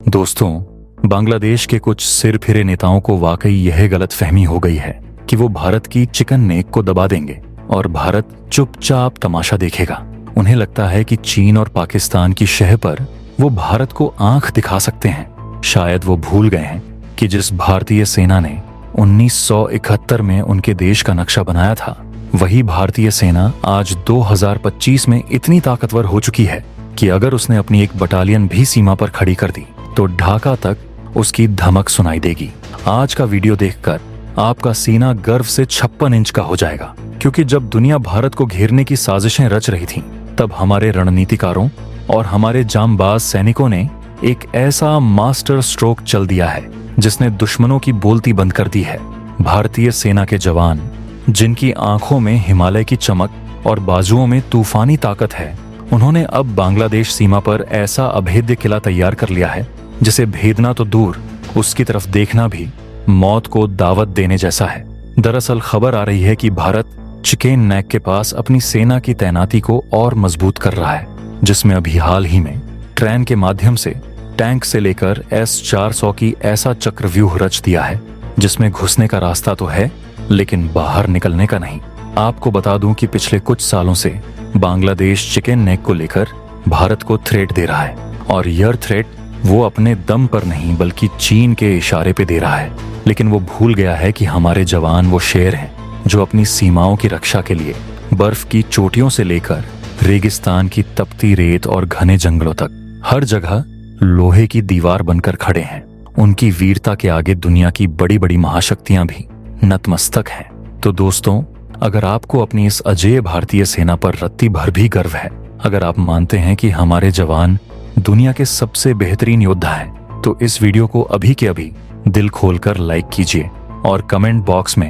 दोस्तों, बांग्लादेश के कुछ सिर फिरे नेताओं को वाकई यह गलतफहमी हो गई है कि वो भारत की चिकन नेक को दबा देंगे और भारत चुपचाप तमाशा देखेगा। उन्हें लगता है कि चीन और पाकिस्तान की शह पर वो भारत को आंख दिखा सकते हैं। शायद वो भूल गए हैं कि जिस भारतीय सेना ने 1971 में उनके देश का नक्शा बनाया था, वही भारतीय सेना आज 2025 में इतनी ताकतवर हो चुकी है कि अगर उसने अपनी एक बटालियन भी सीमा पर खड़ी कर दी तो ढाका तक उसकी धमक सुनाई देगी। आज का वीडियो देखकर आपका सीना गर्व से 56 इंच का हो जाएगा, क्योंकि जब दुनिया भारत को घेरने की साजिशें रच रही थीं, तब हमारे रणनीतिकारों और हमारे जांबाज सैनिकों ने एक ऐसा मास्टर स्ट्रोक चल दिया है जिसने दुश्मनों की बोलती बंद कर दी है। भारतीय सेना के जवान, जिनकी आंखों में हिमालय की चमक और बाजुओं में तूफानी ताकत है, उन्होंने अब बांग्लादेश सीमा पर ऐसा अभेद्य किला तैयार कर लिया है जिसे भेदना तो दूर, उसकी तरफ देखना भी मौत को दावत देने जैसा है। दरअसल खबर आ रही है कि भारत चिकेन नेक के पास अपनी सेना की तैनाती को और मजबूत कर रहा है, जिसमें अभी हाल ही में ट्रेन के माध्यम से टैंक से लेकर S-400 की ऐसा चक्रव्यूह रच दिया है जिसमें घुसने का रास्ता तो है लेकिन बाहर निकलने का नहीं। आपको बता दूं कि पिछले कुछ सालों से बांग्लादेश चिकेन नेक को लेकर भारत को थ्रेट दे रहा है, और यह थ्रेट वो अपने दम पर नहीं बल्कि चीन के इशारे पे दे रहा है। लेकिन वो भूल गया है कि हमारे जवान वो शेर हैं जो अपनी सीमाओं की रक्षा के लिए बर्फ की चोटियों से लेकर रेगिस्तान की तपती रेत और घने जंगलों तक हर जगह लोहे की दीवार बनकर खड़े हैं। उनकी वीरता के आगे दुनिया की बड़ी बड़ी महाशक्तियां भी नतमस्तक हैं। तो दोस्तों, अगर आपको अपनी इस अजेय भारतीय सेना पर रत्ती भर भी गर्व है, अगर आप मानते हैं कि हमारे जवान दुनिया के सबसे बेहतरीन योद्धा हैं, तो इस वीडियो को अभी के अभी दिल खोलकर लाइक कीजिए और कमेंट बॉक्स में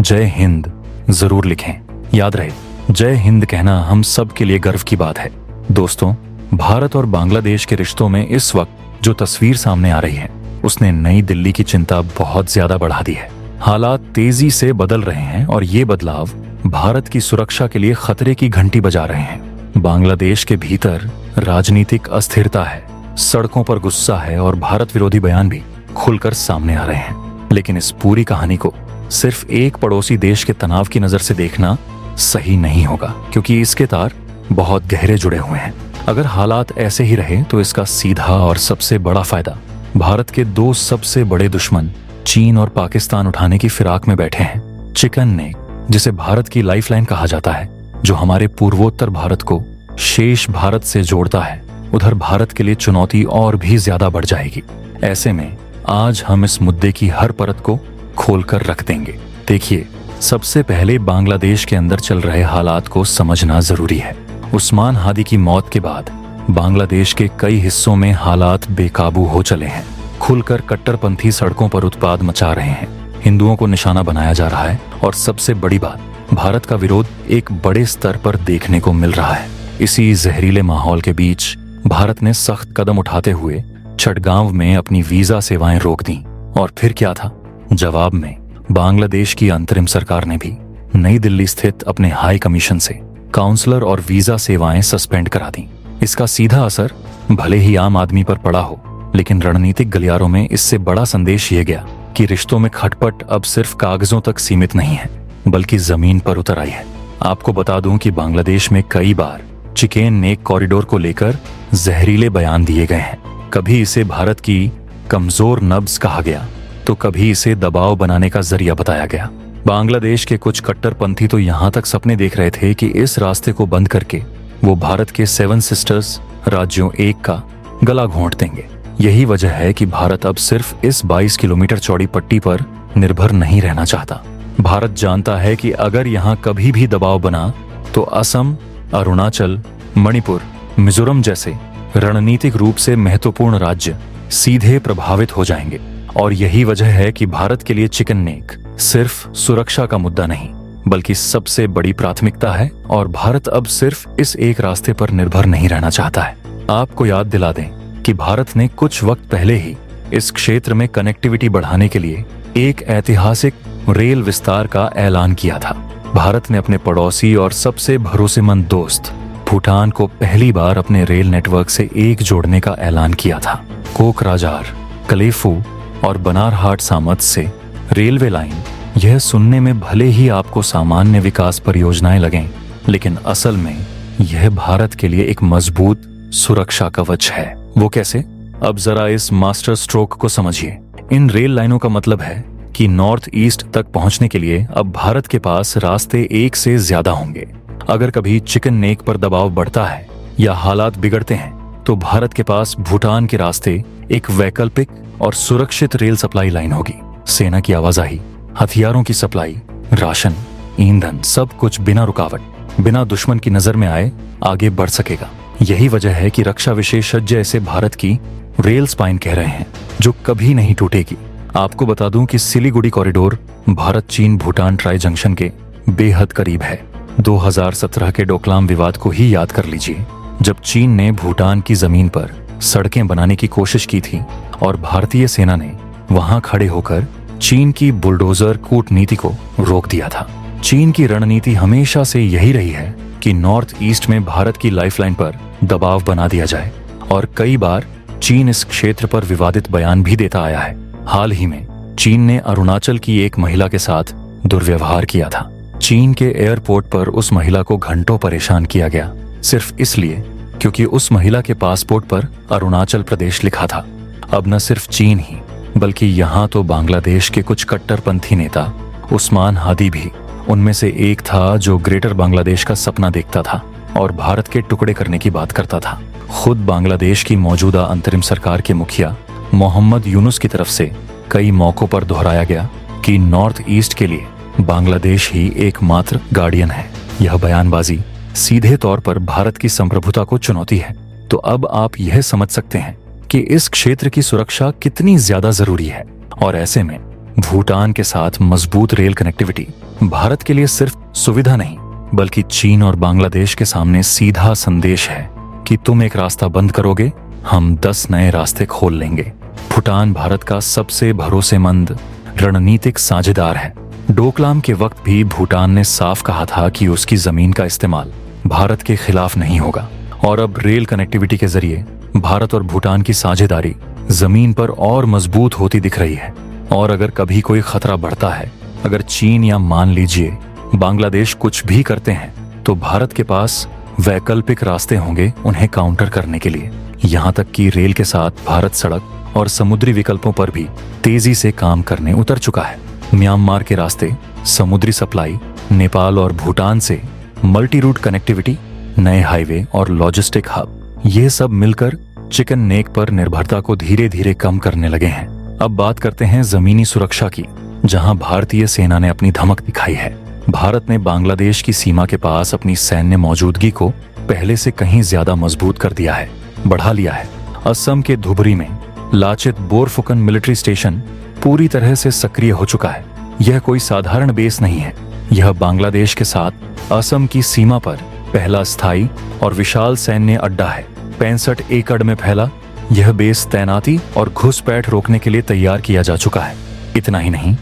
जय हिंद जरूर लिखें। याद रहे, जय हिंद कहना हम सब के लिए गर्व की बात है। दोस्तों, भारत और बांग्लादेश के रिश्तों में इस वक्त जो तस्वीर सामने आ रही है, उसने नई दिल्ली की चिंता बहुत ज्यादा बढ़ा दी है। हालात तेजी से बदल रहे हैं और ये बदलाव भारत की सुरक्षा के लिए खतरे की घंटी बजा रहे हैं। बांग्लादेश के भीतर राजनीतिक अस्थिरता है, सड़कों पर गुस्सा है और भारत विरोधी बयान भी खुलकर सामने आ रहे हैं। लेकिन इस पूरी कहानी को सिर्फ एक पड़ोसी देश के तनाव की नजर से देखना सही नहीं होगा, क्योंकि इसके तार बहुत गहरे जुड़े हुए हैं। अगर हालात ऐसे ही रहे तो इसका सीधा और सबसे बड़ा फायदा भारत के दो सबसे बड़े दुश्मन चीन और पाकिस्तान उठाने की फिराक में बैठे हैं। चिकन नेक, जिसे भारत की लाइफलाइन कहा जाता है, जो हमारे पूर्वोत्तर भारत को शेष भारत से जोड़ता है, उधर भारत के लिए चुनौती और भी ज्यादा बढ़ जाएगी। ऐसे में आज हम इस मुद्दे की हर परत को खोलकर रख देंगे। देखिए, सबसे पहले बांग्लादेश के अंदर चल रहे हालात को समझना जरूरी है। उस्मान हादी की मौत के बाद बांग्लादेश के कई हिस्सों में हालात बेकाबू हो चले हैं। खुलकर कट्टरपंथी सड़कों पर उत्पाद मचा रहे हैं, हिंदुओं को निशाना बनाया जा रहा है और सबसे बड़ी बात, भारत का विरोध एक बड़े स्तर पर देखने को मिल रहा है। इसी जहरीले माहौल के बीच भारत ने सख्त कदम उठाते हुए चटगांव में अपनी वीजा सेवाएं रोक दी। और फिर क्या था? जवाब में बांग्लादेश की अंतरिम सरकार ने भी नई दिल्ली स्थित अपने हाई कमीशन से काउंसलर और वीजा सेवाएं सस्पेंड करा दी। इसका सीधा असर भले ही आम आदमी पर पड़ा हो, लेकिन रणनीतिक गलियारों में इससे बड़ा संदेश ये गया कि रिश्तों में खटपट अब सिर्फ कागजों तक सीमित नहीं है, बल्कि जमीन पर उतर आई है। आपको बता दूं कि बांग्लादेश में कई बार चिकेन नेक कॉरिडोर को लेकर जहरीले बयान दिए गए हैं। कभी इसे भारत की कमजोर नब्ज कहा गया, तो कभी इसे दबाव बनाने का जरिया बताया गया। बांग्लादेश के कुछ कट्टरपंथी तो यहाँ तक सपने देख रहे थे कि इस रास्ते को बंद करके वो भारत के 7 सिस्टर्स राज्यों एक का गला घोंट देंगे। यही वजह है कि भारत अब सिर्फ इस 22 किलोमीटर चौड़ी पट्टी पर निर्भर नहीं रहना चाहता। भारत जानता है कि अगर यहाँ कभी भी दबाव बना तो असम, अरुणाचल, मणिपुर, मिजोरम जैसे रणनीतिक रूप से महत्वपूर्ण राज्य सीधे प्रभावित हो जाएंगे। और यही वजह है कि भारत के लिए चिकन नेक सिर्फ सुरक्षा का मुद्दा नहीं, बल्कि सबसे बड़ी प्राथमिकता है, और भारत अब सिर्फ इस एक रास्ते पर निर्भर नहीं रहना चाहता है। आपको याद दिला दें कि भारत ने कुछ वक्त पहले ही इस क्षेत्र में कनेक्टिविटी बढ़ाने के लिए एक ऐतिहासिक रेल विस्तार का ऐलान किया था। भारत ने अपने पड़ोसी और सबसे भरोसेमंद दोस्त भूटान को पहली बार अपने रेल नेटवर्क से एक जोड़ने का ऐलान किया था। कोकराझार, कलेफू और बनारहाट सामत से रेलवे लाइन, यह सुनने में भले ही आपको सामान्य विकास परियोजनाएं लगें, लेकिन असल में यह भारत के लिए एक मजबूत सुरक्षा कवच है। वो कैसे? अब जरा इस मास्टर स्ट्रोक को समझिए। इन रेल लाइनों का मतलब है कि नॉर्थ ईस्ट तक पहुंचने के लिए अब भारत के पास रास्ते एक से ज्यादा होंगे। अगर कभी चिकन नेक पर दबाव बढ़ता है या हालात बिगड़ते हैं तो भारत के पास भूटान के रास्ते एक वैकल्पिक और सुरक्षित रेल सप्लाई लाइन होगी। सेना की आवाजाही, हथियारों की सप्लाई, राशन, ईंधन, सब कुछ बिना रुकावट, बिना दुश्मन की नजर में आए आगे बढ़ सकेगा। यही वजह है कि रक्षा विशेषज्ञ इसे भारत की रेल स्पाइन कह रहे हैं, जो कभी नहीं टूटेगी। आपको बता दूं कि सिलीगुड़ी कॉरिडोर भारत चीन भूटान ट्राई जंक्शन के बेहद करीब है। 2017 के डोकलाम विवाद को ही याद कर लीजिए, जब चीन ने भूटान की जमीन पर सड़कें बनाने की कोशिश की थी और भारतीय सेना ने वहां खड़े होकर चीन की बुलडोजर कूटनीति को रोक दिया था। चीन की रणनीति हमेशा से यही रही है कि नॉर्थ ईस्ट में भारत की लाइफलाइन पर दबाव बना दिया जाए, और कई बार चीन इस क्षेत्र पर विवादित बयान भी देता आया है। हाल ही में चीन ने अरुणाचल की एक महिला के साथ दुर्व्यवहार किया था। चीन के एयरपोर्ट पर उस महिला को घंटों परेशान किया गया, सिर्फ इसलिए क्योंकि उस महिला के पासपोर्ट पर अरुणाचल प्रदेश लिखा था। अब न सिर्फ चीन ही, बल्कि यहाँ तो बांग्लादेश के कुछ कट्टरपंथी नेता, उस्मान हादी भी उनमें से एक था, जो ग्रेटर बांग्लादेश का सपना देखता था और भारत के टुकड़े करने की बात करता था। खुद बांग्लादेश की मौजूदा अंतरिम सरकार के मुखिया मोहम्मद यूनुस की तरफ से कई मौकों पर दोहराया गया कि नॉर्थ ईस्ट के लिए बांग्लादेश ही एकमात्र गार्डियन है। यह बयानबाजी सीधे तौर पर भारत की संप्रभुता को चुनौती है। तो अब आप यह समझ सकते हैं कि इस क्षेत्र की सुरक्षा कितनी ज्यादा जरूरी है, और ऐसे में भूटान के साथ मजबूत रेल कनेक्टिविटी भारत के लिए सिर्फ सुविधा नहीं, बल्कि चीन और बांग्लादेश के सामने सीधा संदेश है कि तुम एक रास्ता बंद करोगे, हम 10 नए रास्ते खोल लेंगे। भूटान भारत का सबसे भरोसेमंद रणनीतिक साझेदार है। डोकलाम के वक्त भी भूटान ने साफ कहा था कि उसकी जमीन का इस्तेमाल भारत के खिलाफ नहीं होगा, और अब रेल कनेक्टिविटी के जरिए भारत और भूटान की साझेदारी जमीन पर और मजबूत होती दिख रही है। और अगर कभी कोई खतरा बढ़ता है, अगर चीन या मान लीजिए बांग्लादेश कुछ भी करते हैं, तो भारत के पास वैकल्पिक रास्ते होंगे उन्हें काउंटर करने के लिए। यहाँ तक कि रेल के साथ भारत सड़क और समुद्री विकल्पों पर भी तेजी से काम करने उतर चुका है। म्यांमार के रास्ते, समुद्री सप्लाई, नेपाल और भूटान से मल्टी रूट कनेक्टिविटी, नए हाईवे और लॉजिस्टिक हब, ये सब मिलकर चिकन नेक पर निर्भरता को धीरे धीरे कम करने लगे हैं। अब बात करते हैं जमीनी सुरक्षा की, जहां भारतीय सेना ने अपनी धमक दिखाई है। भारत ने बांग्लादेश की सीमा के पास अपनी सैन्य मौजूदगी को पहले से कहीं ज्यादा मजबूत कर दिया है, बढ़ा लिया है। असम के धुबरी में लाचित बोरफुकन मिलिट्री स्टेशन पूरी तरह से सक्रिय हो चुका है। यह कोई साधारण बेस नहीं है, यह बांग्लादेश के साथ असम की सीमा पर पहला स्थायी और विशाल सैन्य अड्डा है। 65 एकड़ में फैला यह बेस तैनाती और घुसपैठ रोकने के लिए तैयार किया जा चुका है। इतना ही नहीं,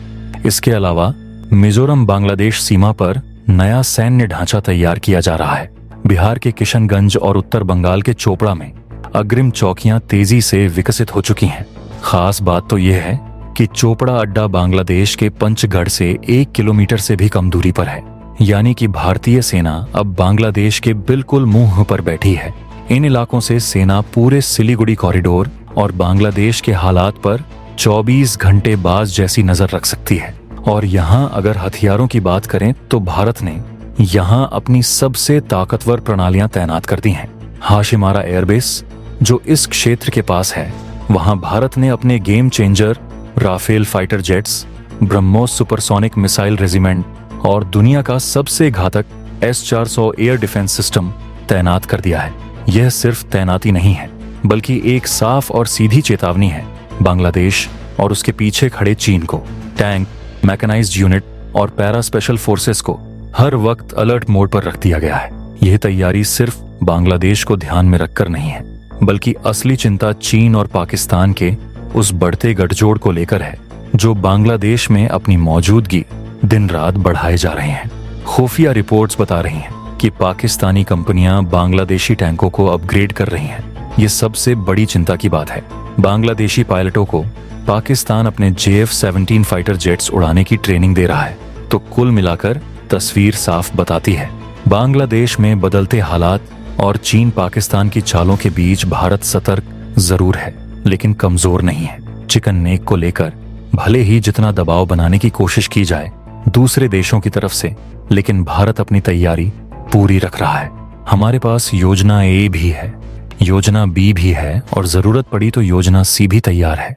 इसके अलावा मिजोरम बांग्लादेश सीमा पर नया सैन्य ढांचा तैयार किया जा रहा है। बिहार के किशनगंज और उत्तर बंगाल के चोपड़ा में अग्रिम चौकियां तेजी से विकसित हो चुकी हैं। खास बात तो यह है कि चोपड़ा अड्डा बांग्लादेश के पंचगढ़ से 1 किलोमीटर से भी कम दूरी पर है, यानी कि भारतीय सेना अब बांग्लादेश के बिल्कुल मुंह पर बैठी है। इन इलाकों से सेना पूरे सिलीगुड़ी कॉरिडोर और बांग्लादेश के हालात पर 24 घंटे बाज जैसी नजर रख सकती है। और यहाँ अगर हथियारों की बात करें तो भारत ने यहाँ अपनी सबसे ताकतवर प्रणालियां तैनात कर दी हैं। हाशिमारा एयरबेस जो इस क्षेत्र के पास है, वहां भारत ने अपने game changer Rafale fighter jets, BrahMos supersonic missile regiment और दुनिया का सबसे घातक S-400 एयर डिफेंस सिस्टम तैनात कर दिया है। यह सिर्फ तैनाती नहीं है, बल्कि एक साफ और सीधी चेतावनी है। बांग्लादेश और उसके पीछे खड़े चीन को टैंक, मैकेनाइज्ड यूनिट और पैरा स्पेशल फोर्सेस को हर वक्त अलर्ट मोड पर रख दिया गया है। यह तैयारी सिर्फ बांग्लादेश को ध्यान में रखकर नहीं है, बल्कि असली चिंता चीन और पाकिस्तान के उस बढ़ते गठजोड़ को लेकर है, जो बांग्लादेश में अपनी मौजूदगी दिन रात बढ़ाए जा रहे हैं। खुफिया रिपोर्ट्स बता रही हैं कि पाकिस्तानी कंपनियां बांग्लादेशी टैंकों को अपग्रेड कर रही हैं। ये सबसे बड़ी चिंता की बात है। बांग्लादेशी पायलटों को पाकिस्तान अपने JF-17 फाइटर जेट्स उड़ाने की ट्रेनिंग दे रहा है। तो कुल मिलाकर तस्वीर साफ बताती है, बांग्लादेश में बदलते हालात और चीन पाकिस्तान की चालों के बीच भारत सतर्क जरूर है, लेकिन कमजोर नहीं है। चिकन नेक को लेकर भले ही जितना दबाव बनाने की कोशिश की जाए दूसरे देशों की तरफ से, लेकिन भारत अपनी तैयारी पूरी रख रहा है। हमारे पास योजना A भी है, योजना B भी है और जरूरत पड़ी तो योजना C भी तैयार है।